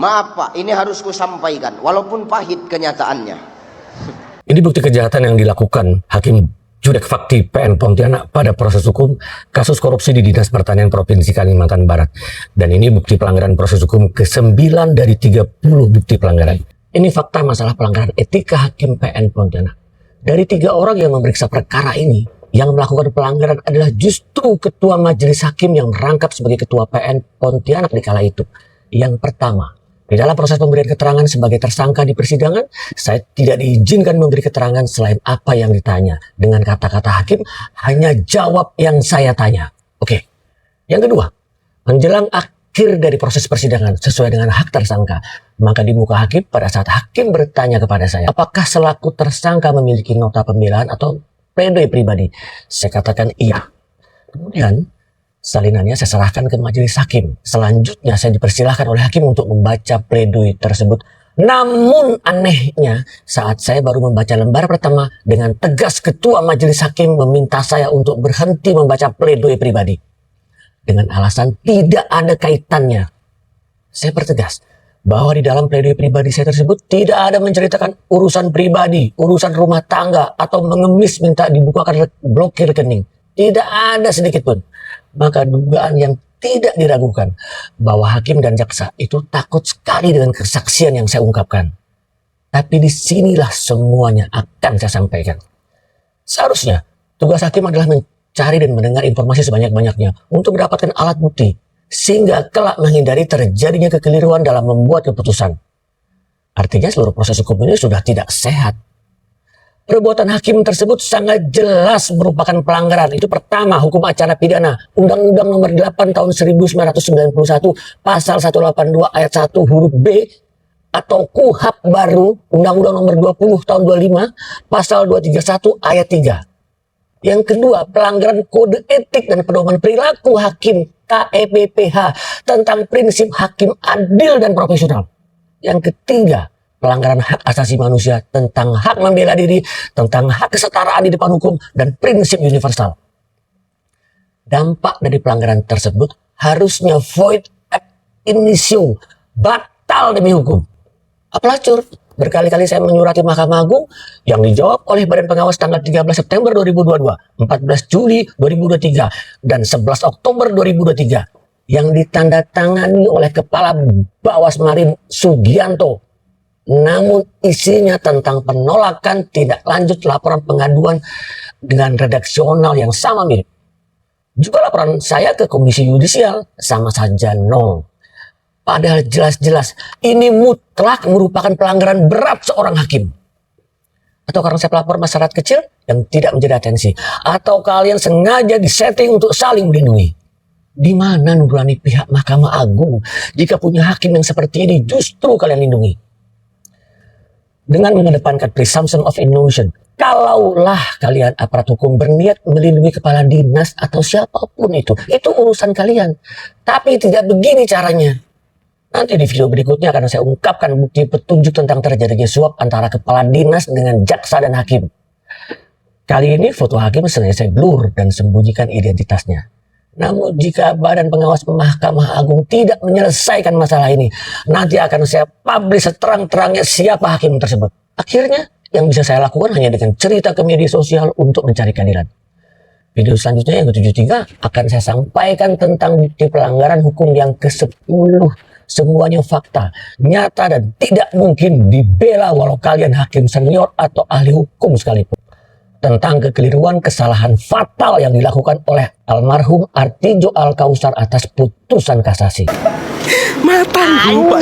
Maaf Pak, ini harus kusampaikan, walaupun pahit kenyataannya. Ini bukti kejahatan yang dilakukan Hakim Judek Fakti PN Pontianak pada proses hukum kasus korupsi di Dinas Pertanian Provinsi Kalimantan Barat. Dan ini bukti pelanggaran proses hukum ke-9 dari 30 bukti pelanggaran. Ini fakta masalah pelanggaran etika Hakim PN Pontianak. Dari 3 orang yang memeriksa perkara ini, yang melakukan pelanggaran adalah justru Ketua Majelis Hakim yang merangkap sebagai Ketua PN Pontianak di kala itu. Yang pertama, di dalam proses pemberian keterangan sebagai tersangka di persidangan, saya tidak diizinkan memberi keterangan selain apa yang ditanya. Dengan kata-kata hakim, hanya jawab yang saya tanya. Oke. Yang kedua, menjelang akhir dari proses persidangan sesuai dengan hak tersangka, maka di muka hakim pada saat hakim bertanya kepada saya, apakah selaku tersangka memiliki nota pembelaan atau pledoi pribadi? Saya katakan iya. Kemudian salinannya saya serahkan ke majelis hakim. Selanjutnya saya dipersilahkan oleh hakim untuk membaca pledoi tersebut. Namun anehnya saat saya baru membaca lembar pertama, dengan tegas ketua majelis hakim meminta saya untuk berhenti membaca pledoi pribadi. Dengan alasan tidak ada kaitannya. Saya pertegas bahwa di dalam pledoi pribadi saya tersebut tidak ada menceritakan urusan pribadi, urusan rumah tangga, atau mengemis minta dibukakan blokir rekening. Tidak ada sedikit pun. Maka dugaan yang tidak diragukan bahwa hakim dan jaksa itu takut sekali dengan kesaksian yang saya ungkapkan. Tapi disinilah semuanya akan saya sampaikan. Seharusnya tugas hakim adalah mencari dan mendengar informasi sebanyak-banyaknya untuk mendapatkan alat bukti, sehingga kelak menghindari terjadinya kekeliruan dalam membuat keputusan. Artinya seluruh proses hukum ini sudah tidak sehat. Perbuatan hakim tersebut sangat jelas merupakan pelanggaran. Itu pertama, hukum acara pidana. Undang-Undang Nomor 8 Tahun 1991 Pasal 182 Ayat 1 huruf B atau KUHP baru Undang-Undang Nomor 20 Tahun 25 Pasal 231 Ayat 3. Yang kedua, pelanggaran kode etik dan pedoman perilaku hakim KEPPH tentang prinsip hakim adil dan profesional. Yang ketiga, pelanggaran hak asasi manusia tentang hak membela diri, tentang hak kesetaraan di depan hukum, dan prinsip universal. Dampak dari pelanggaran tersebut harusnya void ab initio, batal demi hukum. Pelacur, berkali-kali saya menyurati Mahkamah Agung yang dijawab oleh Badan Pengawas tanggal 13 September 2022, 14 Juli 2023, dan 11 Oktober 2023 yang ditandatangani oleh Kepala Bawasmarin Sugianto. Namun isinya tentang penolakan tidak lanjut laporan pengaduan dengan redaksional yang sama mirip. Juga laporan saya ke Komisi Yudisial sama saja nol. Padahal jelas-jelas ini mutlak merupakan pelanggaran berat seorang hakim. Atau karena saya pelapor masyarakat kecil yang tidak menjadi atensi, atau kalian sengaja disetting untuk saling melindungi. Di mana nurani pihak Mahkamah Agung jika punya hakim yang seperti ini justru kalian lindungi? Dengan mengedepankan presumption of innocence, kalaulah kalian aparat hukum berniat melindungi kepala dinas atau siapapun itu urusan kalian. Tapi tidak begini caranya. Nanti di video berikutnya akan saya ungkapkan bukti petunjuk tentang terjadinya suap antara kepala dinas dengan jaksa dan hakim. Kali ini foto hakim sengaja saya blur dan sembunyikan identitasnya. Namun jika Badan Pengawas Mahkamah Agung tidak menyelesaikan masalah ini, nanti akan saya publish seterang-terangnya siapa hakim tersebut. Akhirnya yang bisa saya lakukan hanya dengan cerita ke media sosial untuk mencari keadilan. Video selanjutnya yang ke-73 akan saya sampaikan tentang bukti pelanggaran hukum yang ke-10. Semuanya fakta, nyata, dan tidak mungkin dibela walau kalian hakim senior atau ahli hukum sekalipun. Tentang kekeliruan kesalahan fatal yang dilakukan oleh almarhum Artijo Alkausar atas putusan kasasi. Matang, Pak.